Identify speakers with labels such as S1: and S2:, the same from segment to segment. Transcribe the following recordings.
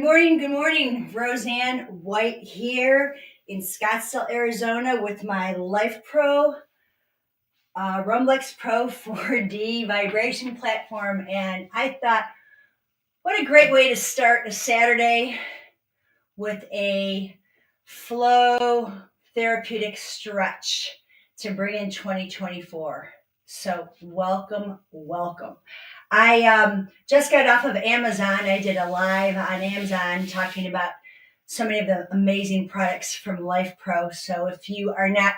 S1: Good morning. Roseann White here in Scottsdale, Arizona with my Lifepro, Rumblex Pro 4D vibration platform. And I thought, what a great way to start a Saturday with a flow therapeutic stretch to bring in 2024. So welcome. I just got off of Amazon. I did a live on Amazon talking about so many of the amazing products from Lifepro. So if you are not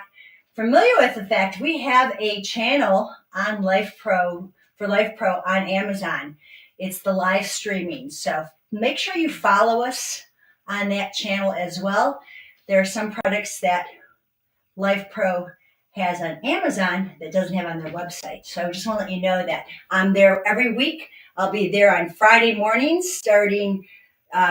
S1: familiar with the fact, we have a channel on Lifepro for Lifepro on Amazon. It's the live streaming. So make sure you follow us on that channel as well. There are some products that Lifepro has on Amazon that doesn't have on their website. So I just want to let you know that I'm there every week. I'll be there on Friday mornings starting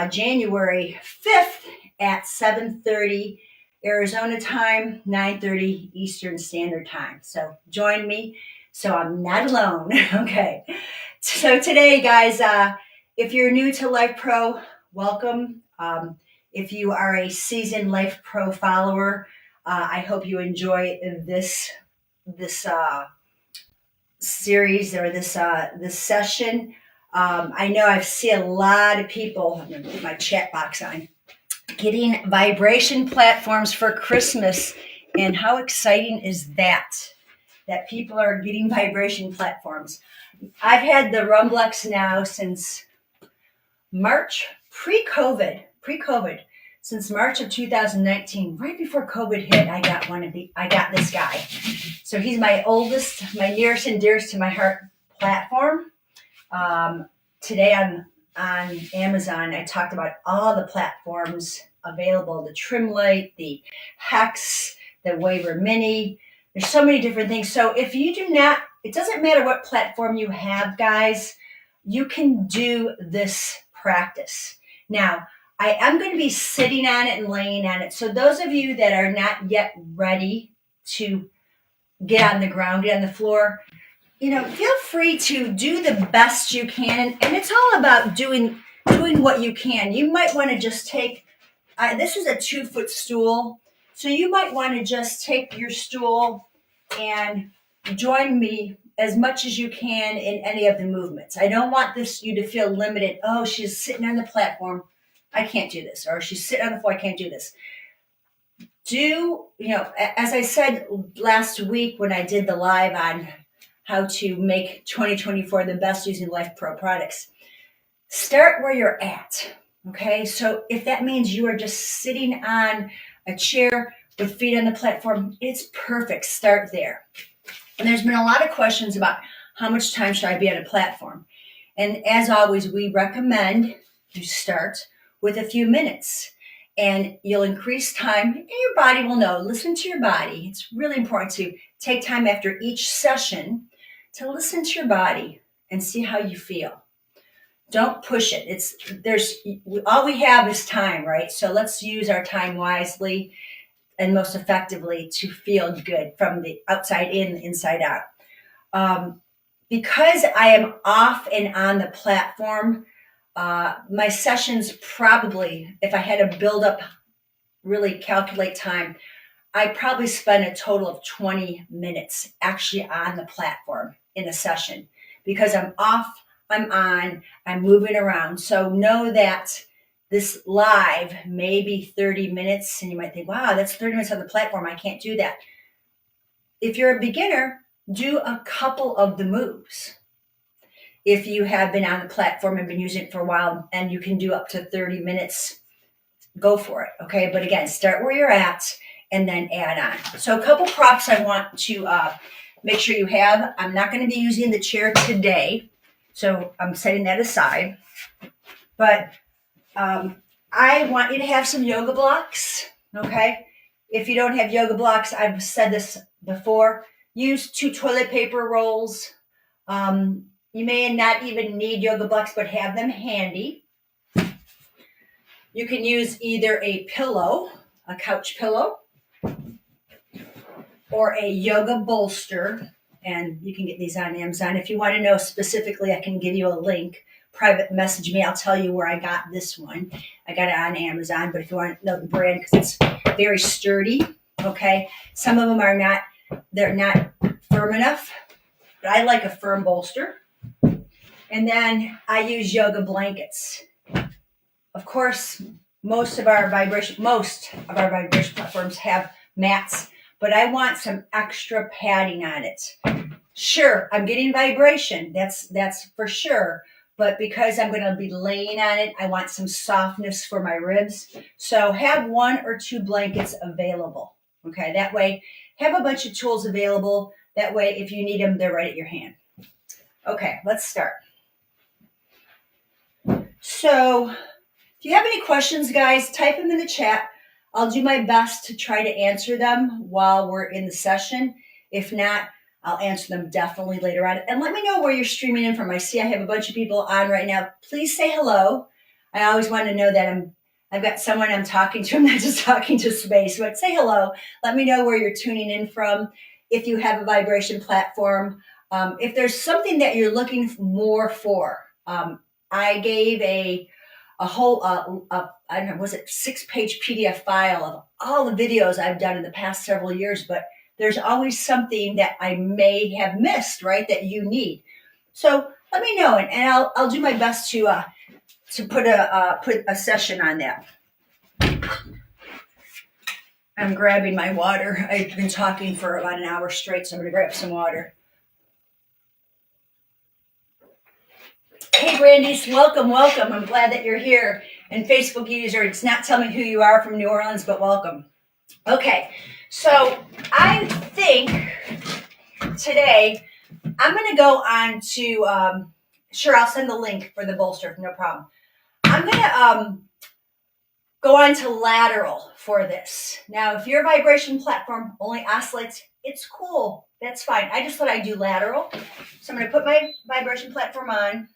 S1: January 5th at 7:30 Arizona time, 9:30 Eastern Standard Time. So join me so I'm not alone. Okay. So today, guys, if you're new to Lifepro, welcome. If you are a seasoned Lifepro follower, I hope you enjoy this series or this session. I know I've seen a lot of people. I'm going to put my chat box on. Getting vibration platforms for Christmas, and how exciting is that? That people are getting vibration platforms. I've had the Rumblex now since March, pre-COVID. Since March of 2019, right before COVID hit, I got this guy. So he's my oldest, my nearest and dearest to my heart platform. Today on Amazon, I talked about all the platforms available: the Trim Light, the Hex, the Waver Mini. There's so many different things. So if you do not, it doesn't matter what platform you have, guys, you can do this practice. Now, I am going to be sitting on it and laying on it. So those of you that are not yet ready to get on the ground, get on the floor, feel free to do the best you can. And it's all about doing what you can. You might want to just take, this is a 2-foot stool. So you might want to just take your stool and join me as much as you can in any of the movements. I don't want you to feel limited. Oh, she's sitting on the platform, I can't do this. Or she's sitting on the floor, I can't do this. As I said last week when I did the live on how to make 2024 the best using Lifepro products, start where you're at. Okay, so if that means you are just sitting on a chair with feet on the platform, it's perfect. Start there. And there's been a lot of questions about how much time should I be on a platform. And as always, we recommend you start with a few minutes, and you'll increase time, and your body will know. Listen to your body. It's really important to take time after each session to listen to your body and see how you feel. Don't push it. All we have is time, right? So let's use our time wisely and most effectively to feel good from the outside in, inside out. Because I am off and on the platform, my sessions probably, if I had to build up, really calculate time, I probably spend a total of 20 minutes actually on the platform in a session, because I'm off, I'm on, I'm moving around. So know that this live may be 30 minutes, and you might think, wow, that's 30 minutes on the platform. I can't do that. If you're a beginner, do a couple of the moves. If you have been on the platform and been using it for a while and you can do up to 30 minutes, go for it, okay? But again, start where you're at and then add on. So a couple props I want to make sure you have. I'm not going to be using the chair today, so I'm setting that aside. But I want you to have some yoga blocks, okay? If you don't have yoga blocks, I've said this before, use 2 toilet paper rolls. You may not even need yoga blocks, but have them handy. You can use either a pillow, a couch pillow, or a yoga bolster, and you can get these on Amazon. If you want to know specifically, I can give you a link. private message me. I'll tell you where I got this one. I got it on Amazon, but if you want to know the brand, because it's very sturdy, okay? Some of them are not, they're not firm enough, but I like a firm bolster. And then I use yoga blankets. Of course, most of our vibration platforms have mats, but I want some extra padding on it. Sure, I'm getting vibration. That's for sure. But because I'm going to be laying on it, I want some softness for my ribs. So have 1 or 2 blankets available. Okay, that way, have a bunch of tools available. That way, if you need them, they're right at your hand. Okay, let's start. So if you have any questions, guys, type them in the chat. I'll do my best to try to answer them while we're in the session. If not, I'll answer them definitely later on. And let me know where you're streaming in from. I see I have a bunch of people on right now. Please say hello. I always want to know that I've got someone I'm talking to. I'm not just talking to space, but say hello. Let me know where you're tuning in from. If you have a vibration platform, if there's something that you're looking more for, I gave a whole, I don't know, was it 6-page PDF file of all the videos I've done in the past several years, but there's always something that I may have missed, right, that you need. So let me know, and I'll do my best to put a session on that. I'm grabbing my water. I've been talking for about an hour straight, so I'm going to grab some water. Hey, Brandy's, welcome. I'm glad that you're here. And Facebook user, it's not telling me who you are from New Orleans, but welcome. Okay, so I think today I'm going to go on to, sure, I'll send the link for the bolster, no problem. I'm going to go on to lateral for this. Now, if your vibration platform only oscillates, it's cool. That's fine. I just thought I'd do lateral. So I'm going to put my vibration platform on.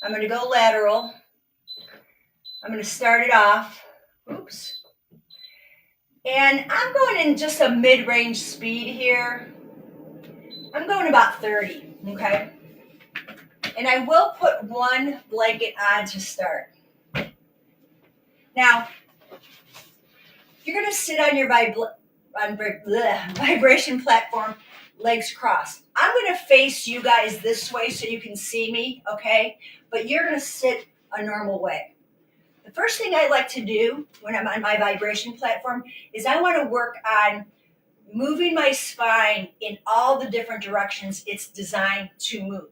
S1: I'm going to go lateral. I'm going to start it off. Oops. And I'm going in just a mid-range speed here. I'm going about 30, okay? And I will put 1 blanket on to start. Now, you're going to sit on your vibration platform, legs crossed. I'm going to face you guys this way so you can see me, okay? But you're going to sit a normal way. The first thing I like to do when I'm on my vibration platform is I want to work on moving my spine in all the different directions it's designed to move.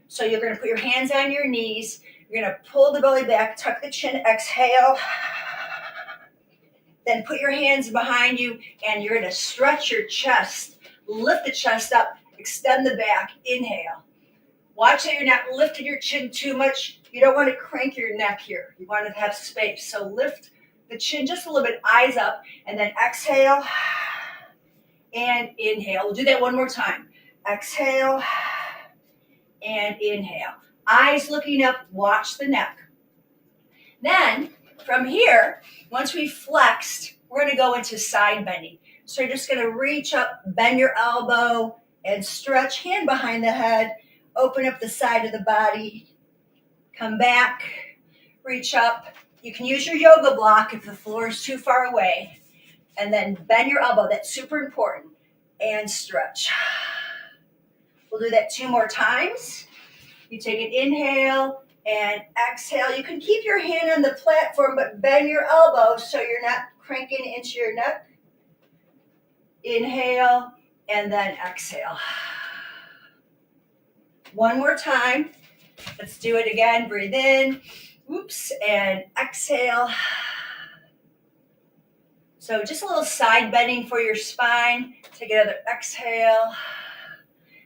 S1: So you're going to put your hands on your knees. You're going to pull the belly back, tuck the chin, exhale. Then put your hands behind you, and you're going to stretch your chest. Lift the chest up, extend the back, inhale. Watch that you're not lifting your chin too much. You don't want to crank your neck here. You want to have space. So lift the chin just a little bit, eyes up, and then exhale and inhale. We'll do that one more time. Exhale and inhale. Eyes looking up, watch the neck. Then from here, once we've flexed, we're going to go into side bending. So you're just going to reach up, bend your elbow, and stretch, hand behind the head. Open up the side of the body. Come back, reach up. You can use your yoga block if the floor is too far away. And then bend your elbow. That's super important. And stretch. We'll do that 2 more times. You take an inhale and exhale. You can keep your hand on the platform, but bend your elbow so you're not cranking into your neck. Inhale and then exhale. 1 more time. Let's do it again. Breathe in. Oops. And exhale. So just a little side bending for your spine. Take another exhale.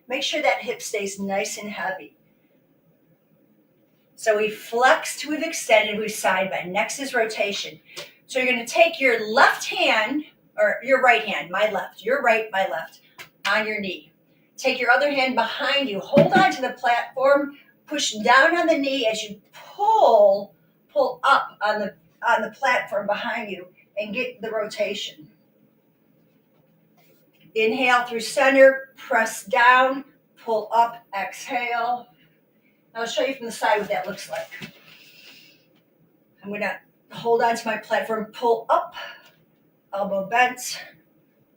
S1: Make sure that hip stays nice and heavy. So we've flexed, we've extended, we've side bend. Next is rotation. So you're going to take your left hand, or your right hand, my left, your right, my left, on your knee. Take your other hand behind you. Hold on to the platform. Push down on the knee as you pull up on the platform behind you and get the rotation. Inhale through center, press down, pull up, exhale. I'll show you from the side what that looks like. I'm going to hold on to my platform, pull up, elbow bent,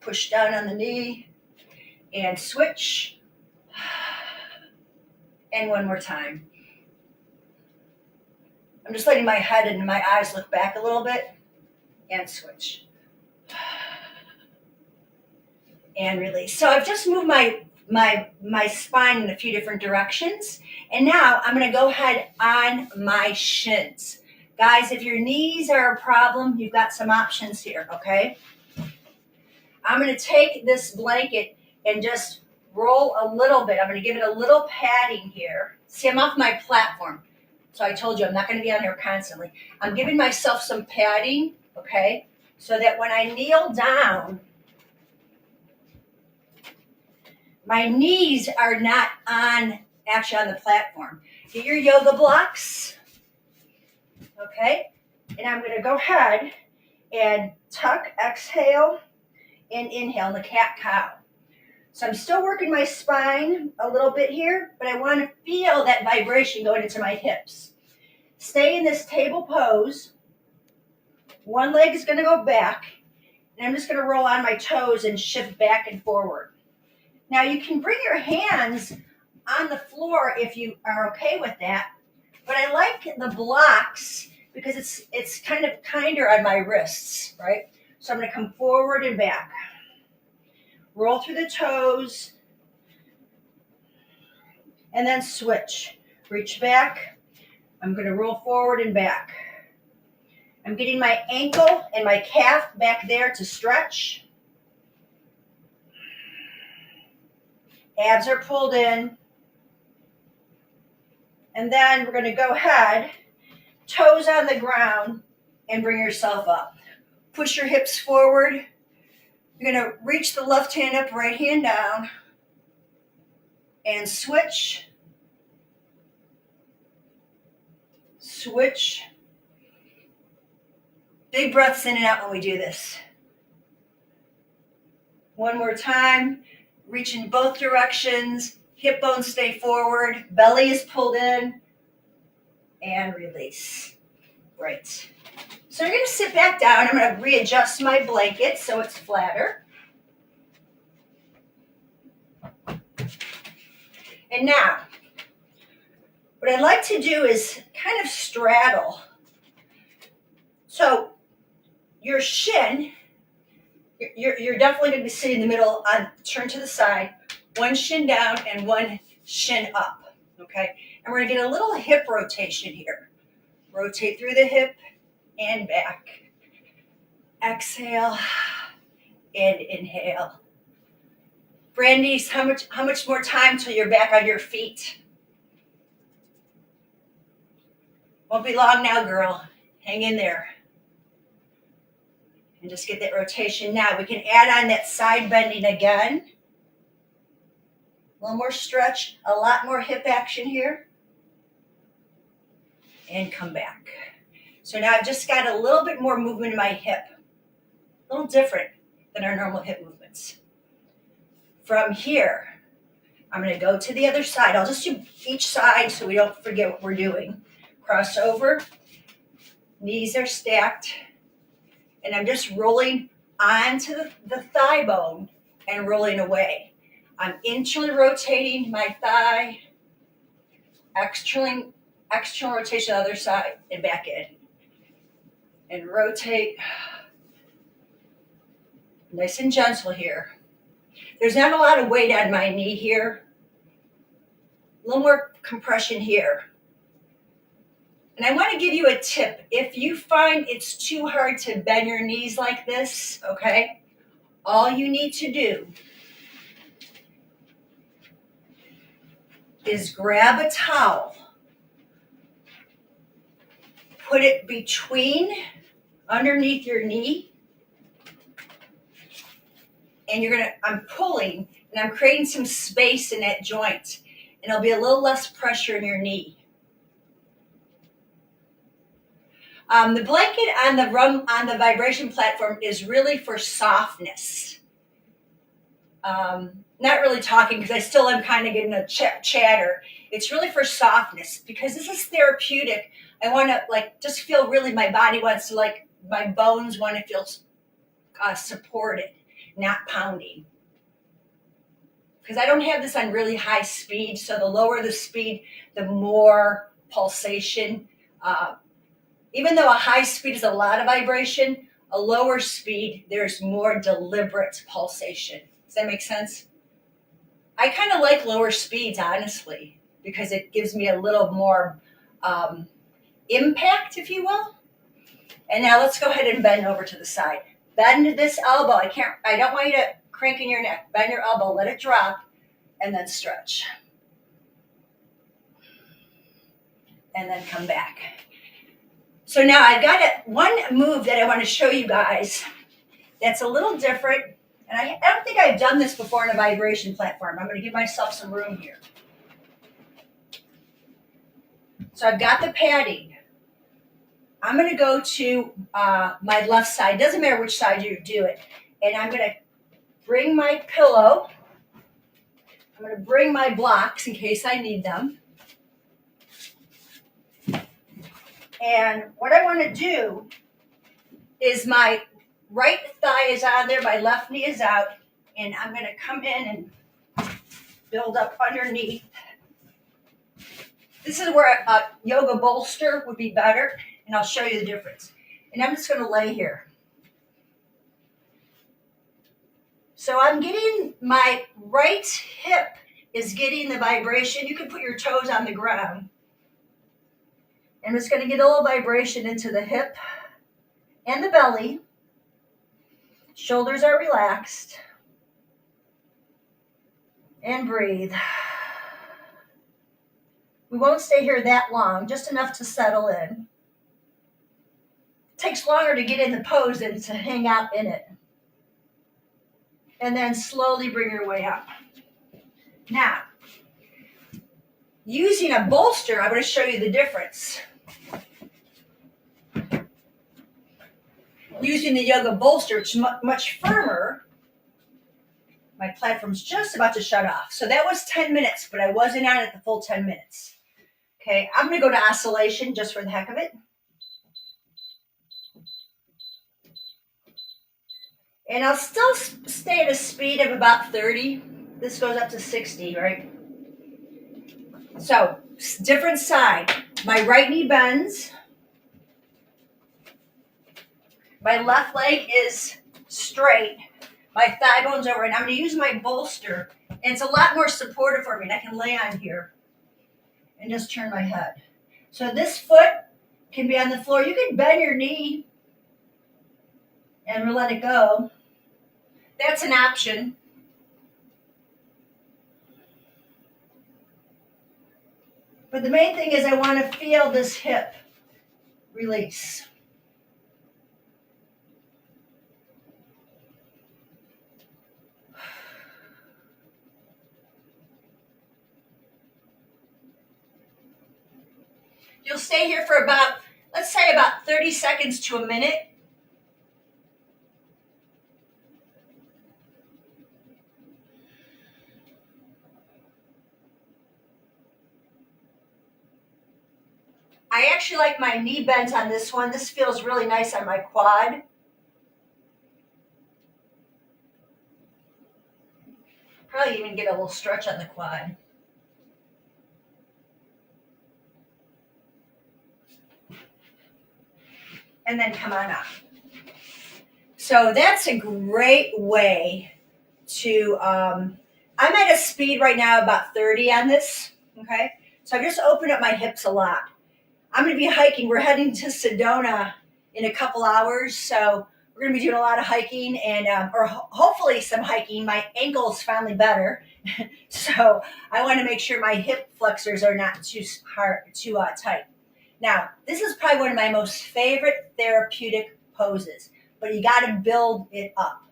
S1: push down on the knee, and switch. And one more time. I'm just letting my head and my eyes look back a little bit, and switch. And release. So I've just moved my spine in a few different directions. And now I'm going to go ahead on my shins. Guys, if your knees are a problem, you've got some options here, okay? I'm going to take this blanket and just roll a little bit. I'm going to give it a little padding here. See, I'm off my platform. So I told you I'm not going to be on there constantly. I'm giving myself some padding, okay? So that when I kneel down, my knees are not actually on the platform. Get your yoga blocks, okay? And I'm going to go ahead and tuck, exhale, and inhale in the cat-cow. So I'm still working my spine a little bit here, but I want to feel that vibration going into my hips. Stay in this table pose. One leg is going to go back, and I'm just going to roll on my toes and shift back and forward. Now you can bring your hands on the floor if you are okay with that, but I like the blocks because it's kind of kinder on my wrists, right? So I'm going to come forward and back. Roll through the toes, and then switch. Reach back. I'm going to roll forward and back. I'm getting my ankle and my calf back there to stretch. Abs are pulled in. And then we're going to go ahead, toes on the ground, and bring yourself up. Push your hips forward. You're going to reach the left hand up, right hand down, and switch. Switch. Big breaths in and out when we do this. One more time. Reach in both directions. Hip bones stay forward. Belly is pulled in. And release. Great. So you're going to sit back down. I'm going to readjust my blanket so it's flatter. And now, what I'd like to do is kind of straddle. So your shin, you're definitely going to be sitting in the middle, turn to the side, one shin down and one shin up, okay? And we're going to get a little hip rotation here. Rotate through the hip and back. Exhale and inhale. Brandy's, how much more time till you're back on your feet? Won't be long now, girl. Hang in there. And just get that rotation. Now we can add on that side bending again. A little more stretch, a lot more hip action here. And come back. So now I've just got a little bit more movement in my hip. A little different than our normal hip movements. From here, I'm going to go to the other side. I'll just do each side so we don't forget what we're doing. Cross over. Knees are stacked. And I'm just rolling onto the thigh bone and rolling away. I'm internally rotating my thigh, external rotation on the other side, and back in. And rotate. Nice and gentle here. There's not a lot of weight on my knee here. A little more compression here. And I want to give you a tip. If you find it's too hard to bend your knees like this, okay, all you need to do is grab a towel, put it underneath your knee, and I'm pulling, and I'm creating some space in that joint, and there'll be a little less pressure in your knee. The blanket on the vibration platform is really for softness. Now not really talking because I still am kind of getting a chatter. It's really for softness because this is therapeutic. I want to like just feel really, my body wants to like, my bones want to feel supported, not pounding. Because I don't have this on really high speed, so the lower the speed, the more pulsation. Even though a high speed is a lot of vibration, a lower speed, there's more deliberate pulsation. Does that make sense? I kind of like lower speeds, honestly, because it gives me a little more impact, if you will. And now let's go ahead and bend over to the side. Bend this elbow. I don't want you to crank in your neck. Bend your elbow, let it drop, and then stretch. And then come back. So now I've got one move that I want to show you guys that's a little different. And I don't think I've done this before in a vibration platform. I'm going to give myself some room here. So I've got the padding. I'm going to go to my left side. Doesn't matter which side you do it. And I'm going to bring my pillow. I'm going to bring my blocks in case I need them. And what I want to do is my right thigh is on there, my left knee is out, and I'm going to come in and build up underneath. This is where a yoga bolster would be better, and I'll show you the difference. And I'm just going to lay here. So I'm getting, my right hip is getting the vibration. You can put your toes on the ground. And it's going to get a little vibration into the hip and the belly. Shoulders are relaxed. And breathe. We won't stay here that long, just enough to settle in. It takes longer to get in the pose than to hang out in it. And then slowly bring your way up. Now, using a bolster, I'm going to show you the difference. Using the yoga bolster, it's much firmer. My platform's just about to shut off. So that was 10 minutes, but I wasn't on it the full 10 minutes. Okay, I'm going to go to oscillation just for the heck of it. And I'll still stay at a speed of about 30. This goes up to 60, right? So, different side. My right knee bends. My left leg is straight. My thigh bone's over, and I'm going to use my bolster. And it's a lot more supportive for me. And I can lay on here and just turn my head. So this foot can be on the floor. You can bend your knee and let it go. That's an option. But the main thing is I want to feel this hip release. You'll stay here for about, let's say about 30 seconds to a minute. I actually like my knee bends on this one. This feels really nice on my quad. Probably even get a little stretch on the quad. And then come on up. So that's a great way to, I'm at a speed right now about 30 on this, okay? So I've just opened up my hips a lot. I'm going to be hiking. We're heading to Sedona in a couple hours, so we're going to be doing a lot of hiking and, or hopefully some hiking. My ankle's finally better, so I want to make sure my hip flexors are not too tight. Now, this is probably one of my most favorite therapeutic poses, but you got to build it up,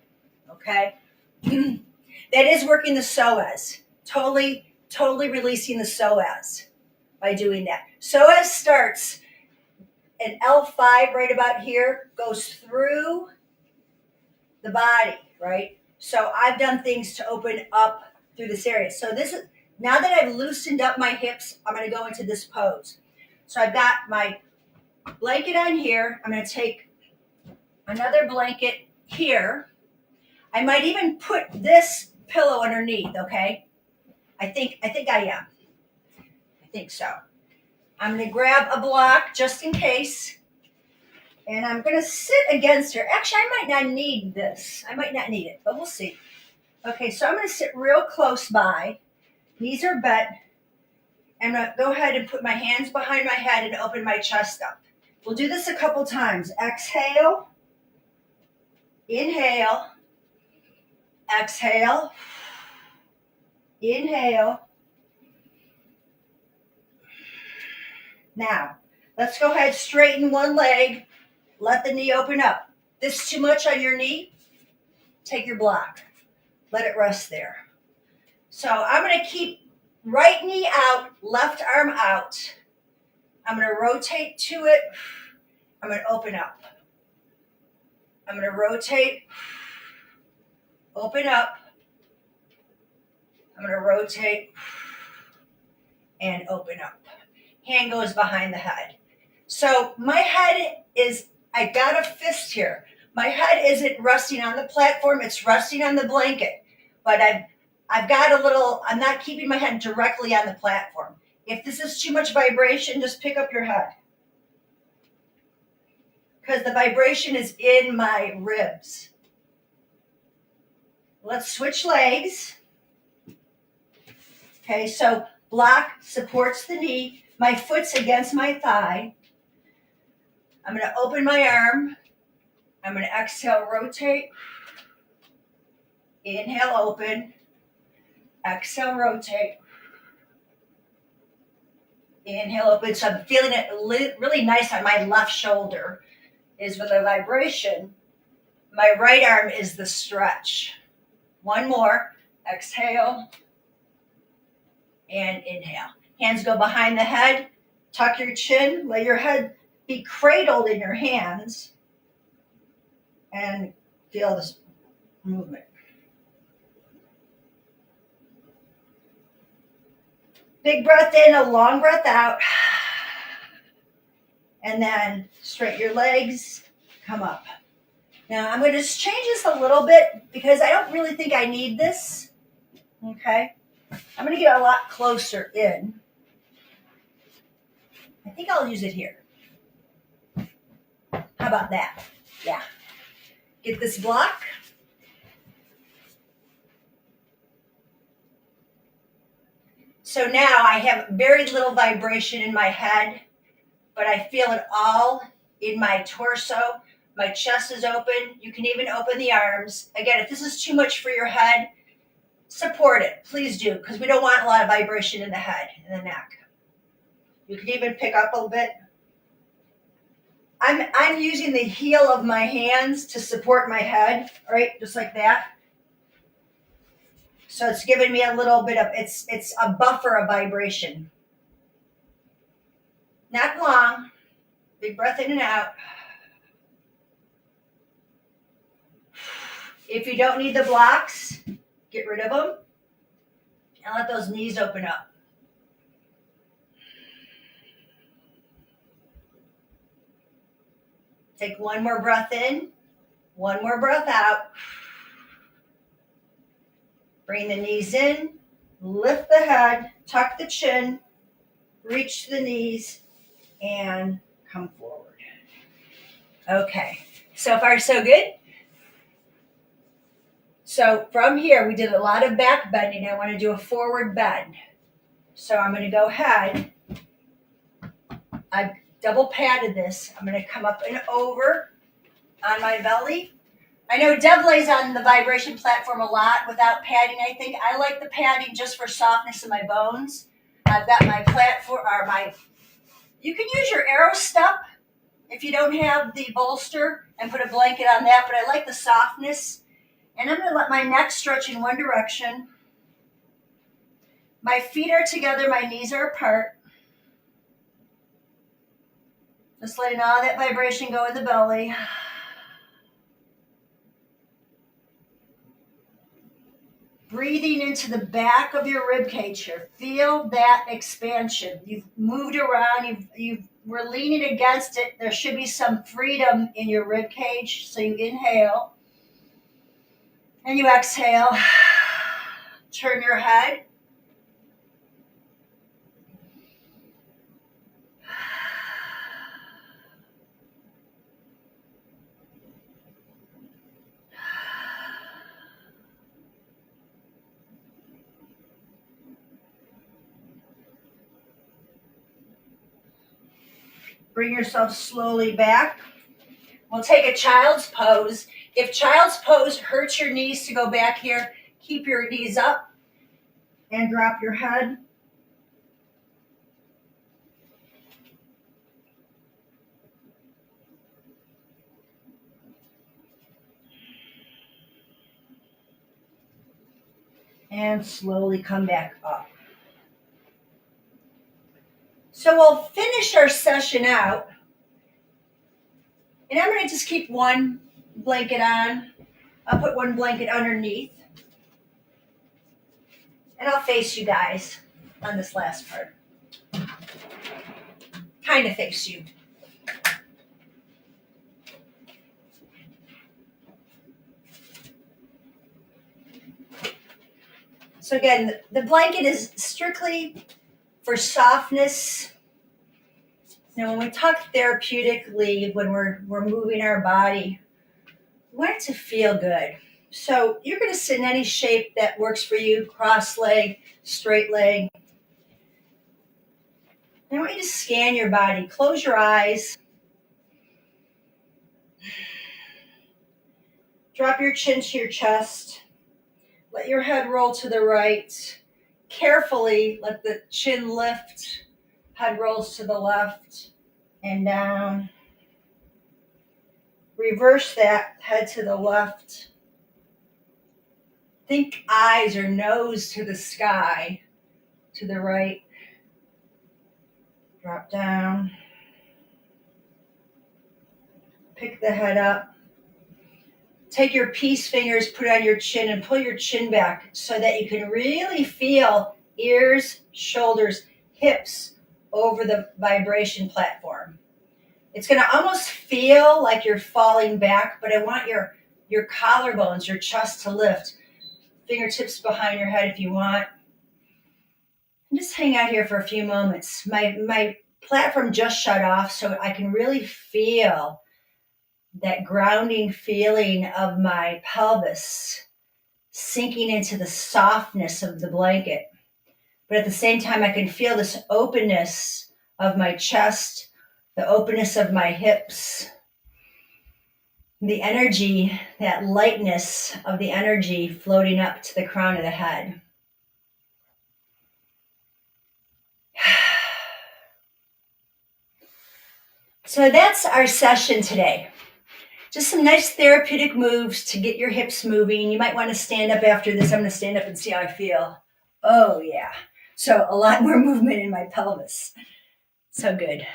S1: okay? That is working the psoas, totally releasing the psoas by doing that. Psoas starts at L5 right about here, goes through the body, right? So I've done things to open up through this area. So this is, now that I've loosened up my hips, I'm going to go into this pose. So I've got my blanket on here. I'm going to take another blanket here. I might even put this pillow underneath, okay? I think I am. I think so. I'm going to grab a block just in case. And I'm going to sit against her. Actually, I might not need this. I might not need it, but we'll see. Okay, so I'm going to sit real close by. Knees are bent. I'm going to go ahead and put my hands behind my head and open my chest up. We'll do this a couple times. Exhale. Inhale. Exhale. Inhale. Now, let's go ahead, straighten one leg. Let the knee open up. This is too much on your knee? Take your block. Let it rest there. So I'm going to keep right knee out, left arm out. I'm going to rotate to it. I'm going to open up. I'm going to rotate, open up. I'm going to rotate and open up. Hand goes behind the head. So my head is, I got a fist here. My head isn't resting on the platform, it's resting on the blanket. But I've got a little, I'm not keeping my head directly on the platform. If this is too much vibration, just pick up your head. Because the vibration is in my ribs. Let's switch legs. Okay, so block supports the knee. My foot's against my thigh. I'm going to open my arm. I'm going to exhale, rotate. Inhale, open. Exhale, rotate. Inhale, open. So I'm feeling it really nice on my left shoulder is with the vibration. My right arm is the stretch. One more. Exhale and inhale. Hands go behind the head. Tuck your chin. Let your head be cradled in your hands. And feel this movement. Big breath in, a long breath out. And then straighten your legs, come up. Now I'm going to just change this a little bit because I don't really think I need this. Okay. I'm going to get a lot closer in. I think I'll use it here. How about that? Yeah. Get this block. So now I have very little vibration in my head, but I feel it all in my torso. My chest is open. You can even open the arms. Again, if this is too much for your head, support it. Please do, because we don't want a lot of vibration in the head and the neck. You can even pick up a little bit. I'm using the heel of my hands to support my head, right? Just like that. So it's giving me a little bit of, it's a buffer of vibration. Not long. Big breath in and out. If you don't need the blocks, get rid of them and let those knees open up. Take one more breath in, one more breath out. Bring the knees in, lift the head, tuck the chin, reach the knees, and come forward. Okay, so far so good. So from here, we did a lot of back bending. I want to do a forward bend. So I'm going to go ahead. I've double padded this. I'm going to come up and over on my belly. I know Deb lays on the vibration platform a lot without padding, I think. I like the padding just for softness in my bones. I've got my platform, or you can use your arrow step if you don't have the bolster and put a blanket on that, but I like the softness. And I'm going to let my neck stretch in one direction. My feet are together, my knees are apart. Just letting all that vibration go in the belly. Breathing into the back of your rib cage here. Feel that expansion. You've moved around. You were leaning against it. There should be some freedom in your rib cage. So you inhale and you exhale. Turn your head. Bring yourself slowly back. We'll take a child's pose. If child's pose hurts your knees to go back here, keep your knees up and drop your head. And slowly come back up. So we'll finish our session out. And I'm going to just keep one blanket on. I'll put one blanket underneath. And I'll face you guys on this last part. Kind of face you. So again, the blanket is strictly for softness. Now, when we talk therapeutically, when we're moving our body, we want it to feel good. So you're going to sit in any shape that works for you, cross leg, straight leg. And I want you to scan your body. Close your eyes. Drop your chin to your chest. Let your head roll to the right. Carefully let the chin lift. Head rolls to the left and down. Reverse that, head to the left. Think eyes or nose to the sky, to the right. Drop down. Pick the head up. Take your peace fingers, put it on your chin, and pull your chin back so that you can really feel ears, shoulders, hips over the vibration platform. It's going to almost feel like you're falling back, but I want your collarbones, your chest to lift. Fingertips behind your head if you want. And just hang out here for a few moments. My platform just shut off, so I can really feel that grounding feeling of my pelvis sinking into the softness of the blanket. But at the same time, I can feel this openness of my chest, the openness of my hips, the energy, that lightness of the energy floating up to the crown of the head. So that's our session today. Just some nice therapeutic moves to get your hips moving. You might want to stand up after this. I'm going to stand up and see how I feel. Oh, yeah. So a lot more movement in my pelvis. So good.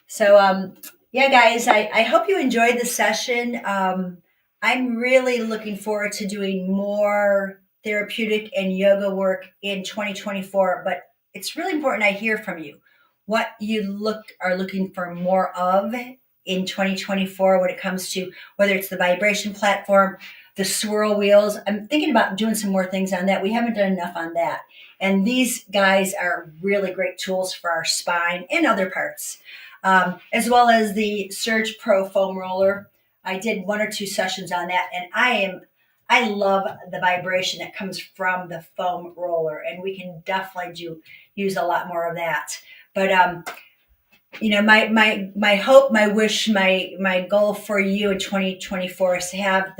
S1: So, yeah, guys, I hope you enjoyed the session. I'm really looking forward to doing more therapeutic and yoga work in 2024, but it's really important I hear from you what you are looking for more of in 2024 when it comes to whether it's the vibration platform, the swirl wheels. I'm thinking about doing some more things on that. We haven't done enough on that. And these guys are really great tools for our spine and other parts. As well as the Surge Pro foam roller. I did 1 or 2 sessions on that, and I love the vibration that comes from the foam roller, and we can definitely use a lot more of that. But my hope, my wish, my goal for you in 2024 is to have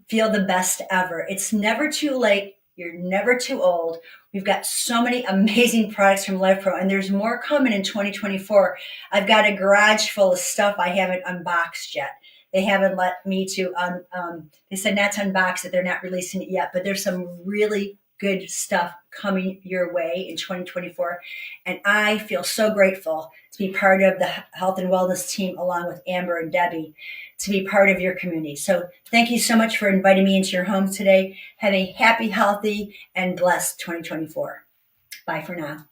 S1: feel the best ever. It's never too late. You're never too old. We've got so many amazing products from Lifepro, and there's more coming in 2024. I've got a garage full of stuff I haven't unboxed yet. They haven't let me to, they said not to unbox it. They're not releasing it yet, but there's some really good stuff coming your way in 2024. And I feel so grateful to be part of the health and wellness team along with Amber and Debbie, to be part of your community. So thank you so much for inviting me into your home today. Have a happy, healthy, and blessed 2024. Bye for now.